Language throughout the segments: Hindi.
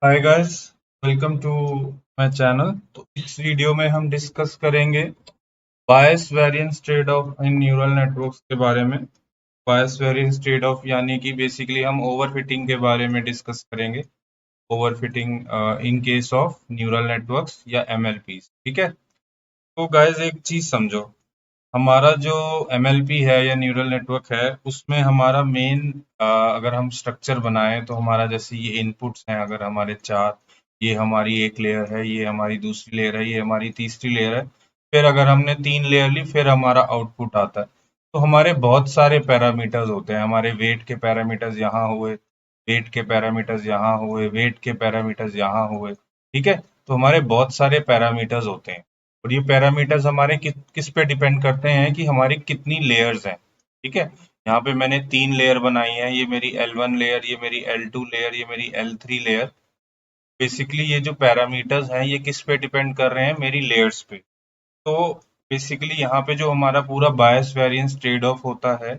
Hi guys, welcome to my channel. तो इस वीडियो में हम डिस्कस करेंगे bias variance trade off in neural networks के बारे में। बायस वेरिएंस ट्रेड ऑफ यानी कि बेसिकली हम ओवरफिटिंग के बारे में डिस्कस करेंगे। Overfitting in case of neural networks या एमएलपी। ठीक है। तो गाइस एक चीज समझो, हमारा जो एमएलपी है या न्यूरल नेटवर्क है उसमें हमारा मेन अगर हम स्ट्रक्चर बनाएं तो हमारा जैसे ये इनपुट्स हैं, अगर हमारे चार, ये हमारी एक लेयर है, ये हमारी दूसरी लेयर है, ये हमारी तीसरी लेयर है। फिर अगर हमने तीन लेयर ली फिर हमारा आउटपुट आता है। तो हमारे बहुत सारे पैरामीटर्स होते हैं। हमारे वेट के पैरामीटर्स यहाँ हुए, वेट के पैरामीटर्स यहाँ हुए, वेट के पैरामीटर्स यहाँ हुए। ठीक है। तो हमारे बहुत सारे पैरामीटर्स होते हैं और ये पैरामीटर्स हमारे किस पे डिपेंड करते हैं कि हमारी कितनी लेयर्स हैं। ठीक है। यहाँ पे मैंने तीन लेयर बनाई है, ये मेरी L1 लेयर, ये मेरी L2 लेयर, ये मेरी L3 लेयर। बेसिकली ये जो पैरामीटर्स हैं ये किस पे डिपेंड कर रहे हैं, मेरी लेयर्स पे। तो बेसिकली यहाँ पे जो हमारा पूरा बायस वेरिएंस ट्रेड ऑफ होता है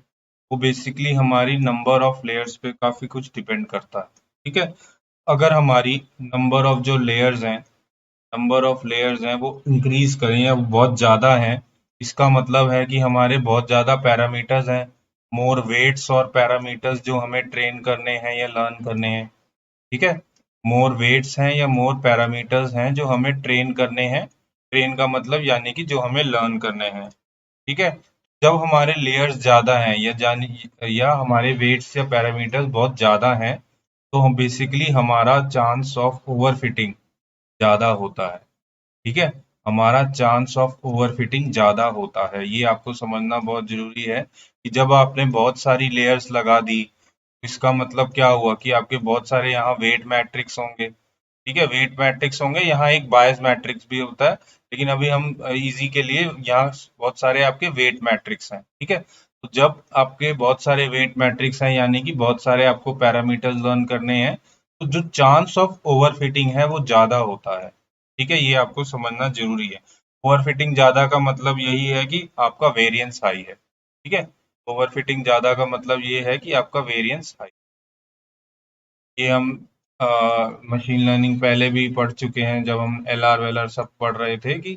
वो बेसिकली हमारी नंबर ऑफ लेयर्स पे काफी कुछ डिपेंड करता है। ठीक है। अगर हमारी नंबर ऑफ जो लेयर्स हैं, नंबर ऑफ लेयर्स हैं वो इंक्रीज करें या वो बहुत ज़्यादा हैं, इसका मतलब है कि हमारे बहुत ज़्यादा पैरामीटर्स हैं, मोर वेट्स और पैरामीटर्स जो हमें ट्रेन करने हैं या लर्न करने हैं। ठीक है। मोर वेट्स हैं या मोर पैरामीटर्स हैं जो हमें ट्रेन करने हैं। ट्रेन का मतलब यानी कि जो हमें लर्न करने हैं। ठीक है। जब हमारे लेयर्स ज़्यादा हैं या हमारे वेट्स या पैरामीटर्स बहुत ज़्यादा हैं तो हम बेसिकली हमारा चांस ऑफ ओवरफिटिंग ज़्यादा होता है। ठीक है। हमारा चांस ऑफ ओवरफिटिंग ज्यादा होता है, ये आपको समझना बहुत जरूरी है कि जब आपने बहुत सारी लेयर्स लगा दी, इसका मतलब क्या हुआ कि आपके बहुत सारे यहाँ वेट मैट्रिक्स होंगे। ठीक है, वेट मैट्रिक्स होंगे, यहाँ एक बायस मैट्रिक्स भी होता है, लेकिन अभी हम इजी के लिए यहाँ बहुत सारे आपके वेट मैट्रिक्स हैं। ठीक है। तो जब आपके बहुत सारे वेट मैट्रिक्स हैं यानी कि बहुत सारे आपको पैरामीटर्स लर्न करने हैं, तो जो चांस ऑफ ओवरफिटिंग है वो ज्यादा होता है। ठीक है, ये आपको समझना जरूरी है। ओवरफिटिंग ज्यादा का मतलब यही है कि आपका वेरिएंस हाई है। ठीक है। ओवरफिटिंग ज्यादा का मतलब ये है कि आपका वेरिएंस हाई। ये हम मशीन लर्निंग पहले भी पढ़ चुके हैं, जब हम एलआर वेलआर सब पढ़ रहे थे कि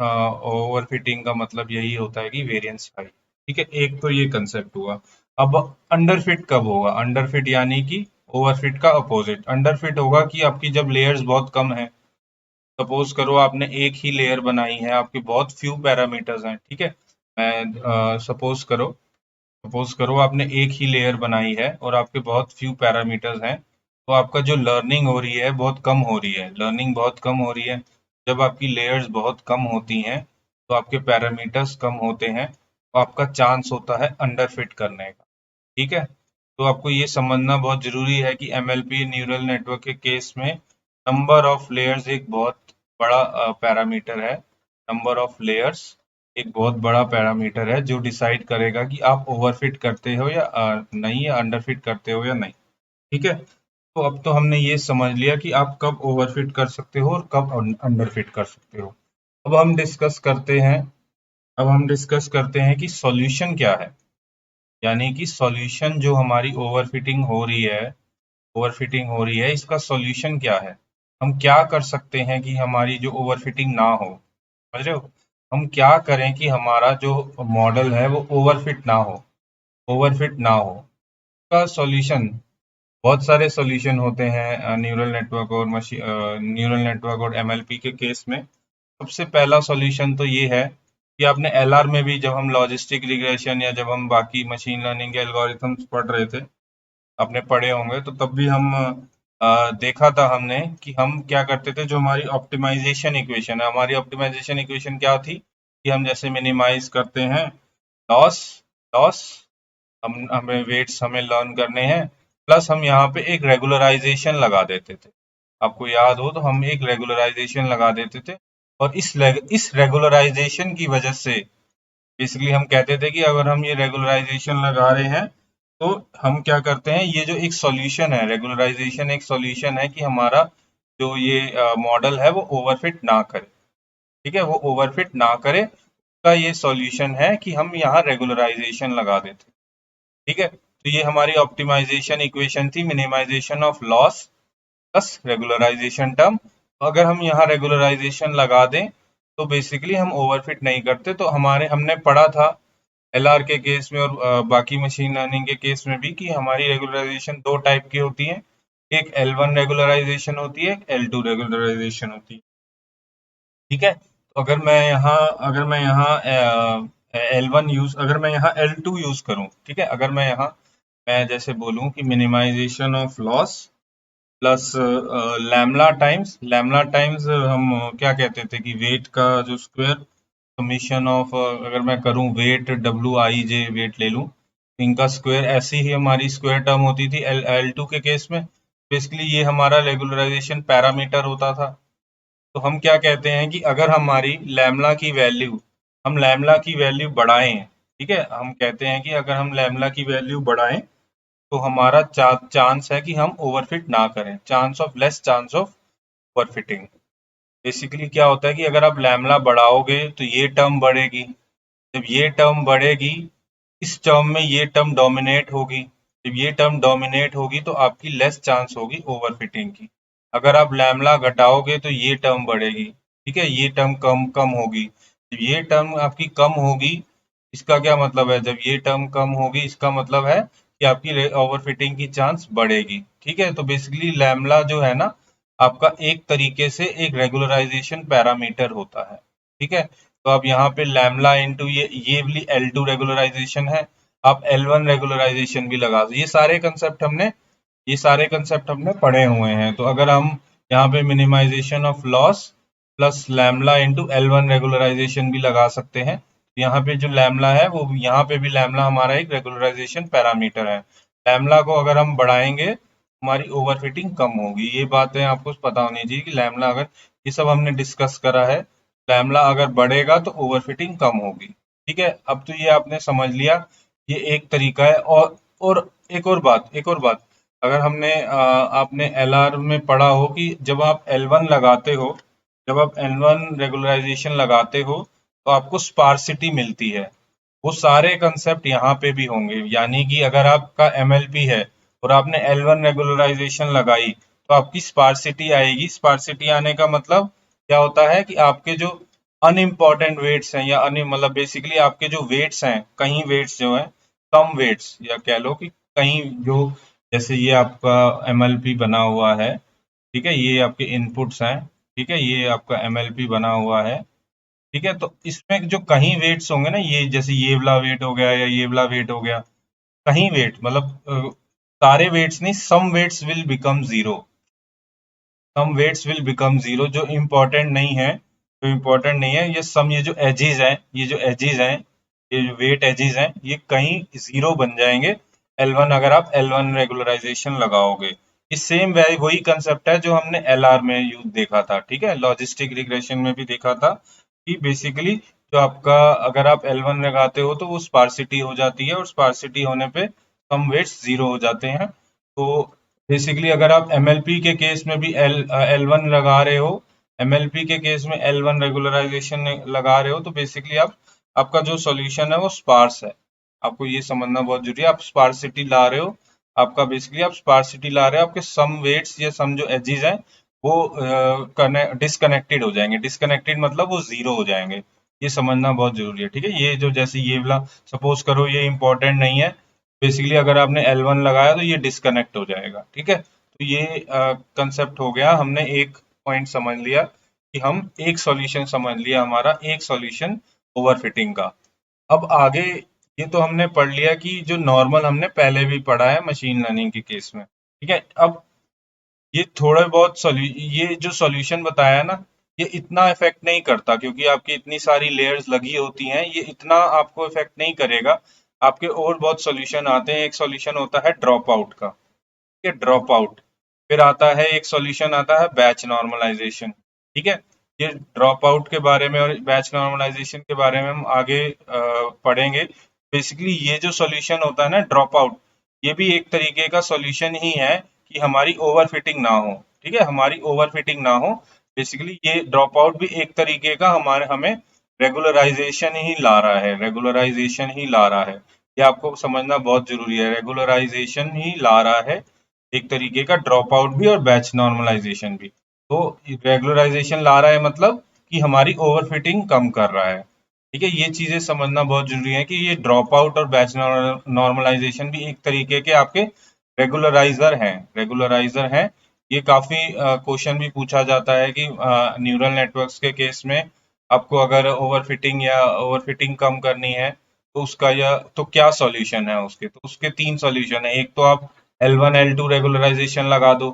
ओवरफिटिंग का मतलब यही होता है कि वेरिएंस हाई। ठीक है, एक तो ये कंसेप्ट हुआ। अब अंडरफिट कब होगा? अंडरफिट यानी कि ओवरफिट का अपोजिट। अंडरफिट होगा कि आपकी जब लेयर्स बहुत कम है। सपोज करो आपने एक ही लेयर बनाई है, आपके बहुत फ्यू पैरामीटर्स हैं। ठीक है। मैं सपोज करो आपने एक ही लेयर बनाई है और आपके बहुत फ्यू पैरामीटर्स हैं, तो आपका जो लर्निंग हो रही है बहुत कम हो रही है, लर्निंग बहुत कम हो रही है। जब आपकी लेयर्स बहुत कम होती हैं तो आपके पैरामीटर्स कम होते हैं, तो आपका चांस होता है अंडरफिट करने का। ठीक है। तो आपको ये समझना बहुत जरूरी है कि एमएलपी न्यूरल नेटवर्क के केस में नंबर ऑफ लेयर्स एक बहुत बड़ा पैरामीटर है। नंबर ऑफ लेयर्स एक बहुत बड़ा पैरामीटर है जो डिसाइड करेगा कि आप ओवरफिट करते हो या नहीं, या अंडरफिट करते हो या नहीं। ठीक है। तो अब तो हमने ये समझ लिया कि आप कब ओवरफिट कर सकते हो और कब अंडरफिट कर सकते हो। अब हम डिस्कस करते हैं अब हम डिस्कस करते हैं कि सॉल्यूशन क्या है। यानी कि सॉल्यूशन जो हमारी ओवरफिटिंग हो रही है, इसका सॉल्यूशन क्या है? हम क्या कर सकते हैं कि हमारी जो ओवरफिटिंग ना हो? समझ रहे हो? हम क्या करें कि हमारा जो मॉडल है वो ओवरफिट ना हो। का सॉल्यूशन, बहुत सारे सॉल्यूशन होते हैं न्यूरल नेटवर्क और एमएलपी के केस में। सबसे पहला सॉल्यूशन तो ये है कि आपने एलआर में भी, जब हम लॉजिस्टिक रिग्रेशन या जब हम बाकी मशीन लर्निंग के एल्गोरिथम्स पढ़ रहे थे, आपने पढ़े होंगे, तो तब भी हम देखा था हमने कि हम क्या करते थे। जो हमारी ऑप्टिमाइजेशन इक्वेशन है, हमारी ऑप्टिमाइजेशन इक्वेशन क्या थी कि हम जैसे मिनिमाइज करते हैं लॉस लॉस, हम हमें वेट्स हमें लर्न करने हैं, प्लस हम यहाँ पे एक रेगुलराइजेशन लगा देते थे। आपको याद हो तो हम एक रेगुलराइजेशन लगा देते थे, और इस रेगुलराइजेशन की वजह से बेसिकली हम कहते थे कि अगर हम ये रेगुलराइजेशन लगा रहे हैं तो हम क्या करते हैं, ये जो एक सॉल्यूशन है, रेगुलराइजेशन एक सॉल्यूशन है कि हमारा जो ये मॉडल है वो ओवरफिट ना करे। ठीक है, वो ओवरफिट ना करे का ये सॉल्यूशन है कि हम यहाँ रेगुलराइजेशन लगा देते। ठीक है। तो ये हमारी ऑप्टिमाइजेशन इक्वेशन थी, minimisation of loss plus regularisation term. अगर हम यहाँ रेगुलराइजेशन लगा दें तो बेसिकली हम ओवरफिट नहीं करते। तो हमने पढ़ा था एलआर के केस में और बाकी मशीन लर्निंग के केस में भी कि हमारी रेगुलराइजेशन दो टाइप की होती है, एक L1 रेगुलराइजेशन होती है, एक L2 रेगुलराइजेशन होती है। ठीक है, तो अगर मैं यहाँ L1 यूज अगर मैं यहाँ L2 यूज करूँ, ठीक है, अगर मैं जैसे बोलूँ कि minimisation of loss plus lambda times हम क्या कहते थे कि वेट का जो स्क्वायर समीशन ऑफ, अगर मैं करूं वेट WIJ वेट ले लूं, इनका स्क्वायर, ऐसी ही हमारी स्क्वायर टर्म होती थी L2 के केस में। बेसिकली ये हमारा रेगुलराइजेशन पैरामीटर होता था। तो हम क्या कहते हैं कि अगर हमारी लैम्ला की वैल्यू बढ़ाएं, ठीक है, हम कहते हैं कि अगर हम लैम्ला की वैल्यू बढ़ाएं तो हमारा चांस है कि हम ओवरफिट ना करें, चांस ऑफ ओवरफिटिंग। बेसिकली क्या होता है कि अगर आप लैम्ला बढ़ाओगे तो ये टर्म बढ़ेगी, जब ये टर्म बढ़ेगी इस टर्म में ये टर्म डोमिनेट होगी, जब ये टर्म डोमिनेट होगी तो आपकी लेस चांस होगी ओवरफिटिंग की। अगर आप लैम्ला घटाओगे तो ये टर्म बढ़ेगी, ठीक है, ये टर्म कम कम होगी। जब ये टर्म आपकी कम होगी, इसका क्या मतलब है, जब ये टर्म कम होगी इसका मतलब है कि आपकी ओवरफिटिंग की चांस बढ़ेगी। ठीक है, तो बेसिकली लैम्ला जो है ना, आपका एक तरीके से एक रेगुलराइजेशन पैरामीटर होता है। ठीक है, तो आप यहाँ पे लैम्ला इंटू ये वाली L2 रेगुलराइजेशन है, आप L1 रेगुलराइजेशन भी लगा दो। ये सारे कंसेप्ट हमने पढ़े हुए हैं। तो अगर हम यहाँ पे minimisation of loss plus lambda into L1 regularisation भी लगा सकते हैं। यहाँ पे जो लैम्ला है वो, यहाँ पे भी लैम्ला हमारा एक रेगुलराइजेशन पैरामीटर है। लैम्ला को अगर हम बढ़ाएंगे हमारी ओवरफिटिंग कम होगी। ये बातें आपको पता होनी चाहिए कि लैम्ला अगर, ये सब हमने डिस्कस करा है, लैम्ला अगर बढ़ेगा तो ओवरफिटिंग कम होगी। ठीक है, अब तो ये आपने समझ लिया, ये एक तरीका है। और एक और बात, अगर आपने एलआर में पढ़ा हो कि जब आप L1 रेगुलराइजेशन लगाते हो तो आपको स्पार्सिटी मिलती है। वो सारे कंसेप्ट यहाँ पे भी होंगे, यानी कि अगर आपका MLP है और आपने L1 रेगुलराइजेशन लगाई तो आपकी स्पार्सिटी आएगी। स्पार्सिटी आने का मतलब क्या होता है कि आपके जो अनइम्पॉर्टेंट वेट्स हैं, या मतलब बेसिकली आपके जो वेट्स हैं, कहीं वेट्स जो हैं, कम वेट्स, या कह लो कि कहीं जो, जैसे ये आपका MLP बना हुआ है, ठीक है, ये आपके इनपुट्स हैं, ठीक है, ये आपका MLP बना हुआ है, ठीक है, तो इसमें जो कहीं वेट्स होंगे ना, ये जैसे ये वाला वेट हो गया या ये वाला वेट हो गया, कहीं वेट मतलब सारे वेट्स नहीं, सम वेट्स विल बिकम जीरो जो इम्पोर्टेंट नहीं है, ये जो एजेस हैं, ये जो वेट एजेस हैं, ये कहीं जीरो बन जाएंगे L1 अगर आप L1 रेगुलराइजेशन लगाओगे। ये सेम वही कंसेप्ट है जो हमने LR में यूज देखा था, ठीक है, लॉजिस्टिक रिग्रेशन में भी देखा था कि बेसिकली जो आपका, अगर आप L1 लगाते हो तो वो स्पार्सिटी हो जाती है, और स्पार्सिटी होने पे सम वेट्स जीरो हो जाते हैं। तो बेसिकली अगर आप MLP के केस में भी L1 लगा रहे हो, MLP के केस में L1 रेगुलराइजेशन लगा रहे हो, तो बेसिकली आपका जो सॉल्यूशन है वो स्पार्स है। आपको ये समझना बहुत जरूरी है, आप स्पार्सिटी ला रहे हो, आप स्पार्सिटी ला रहे हो, आपके सम वेट्स या सम जो एजेस हैं वो डिस्कनेक्टेड हो जाएंगे। डिस्कनेक्टेड मतलब वो जीरो हो जाएंगे। ये समझना बहुत जरूरी है, ठीक है। ये जो, जैसे ये वाला सपोज करो, ये इंपॉर्टेंट नहीं है, बेसिकली अगर आपने L1 लगाया तो ये डिस्कनेक्ट हो जाएगा, ठीक है। तो ये कंसेप्ट हो गया, हमने एक पॉइंट समझ लिया कि हम एक सॉल्यूशन समझ लिया, हमारा एक सॉल्यूशन ओवरफिटिंग का। अब आगे, ये तो हमने पढ़ लिया कि जो नॉर्मल हमने पहले भी पढ़ा है मशीन लर्निंग के केस में, ठीक है। अब ये थोड़े बहुत ये जो सॉल्यूशन बताया ना, ये इतना इफेक्ट नहीं करता, क्योंकि आपकी इतनी सारी लेयर्स लगी होती हैं, ये इतना आपको इफेक्ट नहीं करेगा। आपके और बहुत सॉल्यूशन आते हैं। एक सॉल्यूशन होता है ड्रॉप आउट का, ठीक है, ड्रॉप आउट। फिर आता है एक सॉल्यूशन आता है बैच नॉर्मलाइजेशन, ठीक है। ये ड्रॉप आउट के बारे में और बैच नॉर्मलाइजेशन के बारे में हम आगे पढ़ेंगे। बेसिकली ये जो सॉल्यूशन होता है ना ड्रॉप आउट, ये भी एक तरीके का सॉल्यूशन ही है कि हमारी ओवरफिटिंग ना हो, ठीक है, हमारी ओवरफिटिंग ना हो। बेसिकली ये ड्रॉप आउट भी एक तरीके का हमें रेगुलराइजेशन ही ला रहा है, रेगुलराइजेशन ही ला रहा है। ये आपको समझना बहुत जरूरी है, रेगुलराइजेशन ही ला रहा है। एक तरीके का ड्रॉप आउट भी और बैच नॉर्मलाइजेशन भी। तो रेगुलराइजेशन ला रहा है मतलब कि हमारी ओवरफिटिंग कम कर रहा है। ठीक है, ये चीजें समझना बहुत जरूरी है कि ये ड्रॉप आउट और बैच नॉर्मलाइजेशन भी एक तरीके के आपके रेगुलराइजर हैं। ये काफी क्वेश्चन भी पूछा जाता है कि न्यूरल नेटवर्क्स के केस में आपको अगर ओवरफिटिंग या ओवरफिटिंग कम करनी है तो उसका या तो क्या सॉल्यूशन है उसके। तो उसके तीन सॉल्यूशन है। एक तो आप L1 L2 रेगुलराइजेशन लगा दो,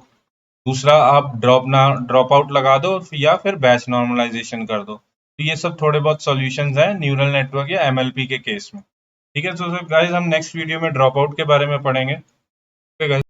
दूसरा आप ड्रॉप आउट लगा दो, या फिर बैच नॉर्मलाइजेशन कर दो। तो ये सब थोड़े बहुत सॉल्यूशंस हैं न्यूरल नेटवर्क या एमएलपी के केस में। ठीक है, तो गाइस हम नेक्स्ट वीडियो में ड्रॉप आउट के बारे में पढ़ेंगे। Okay guys.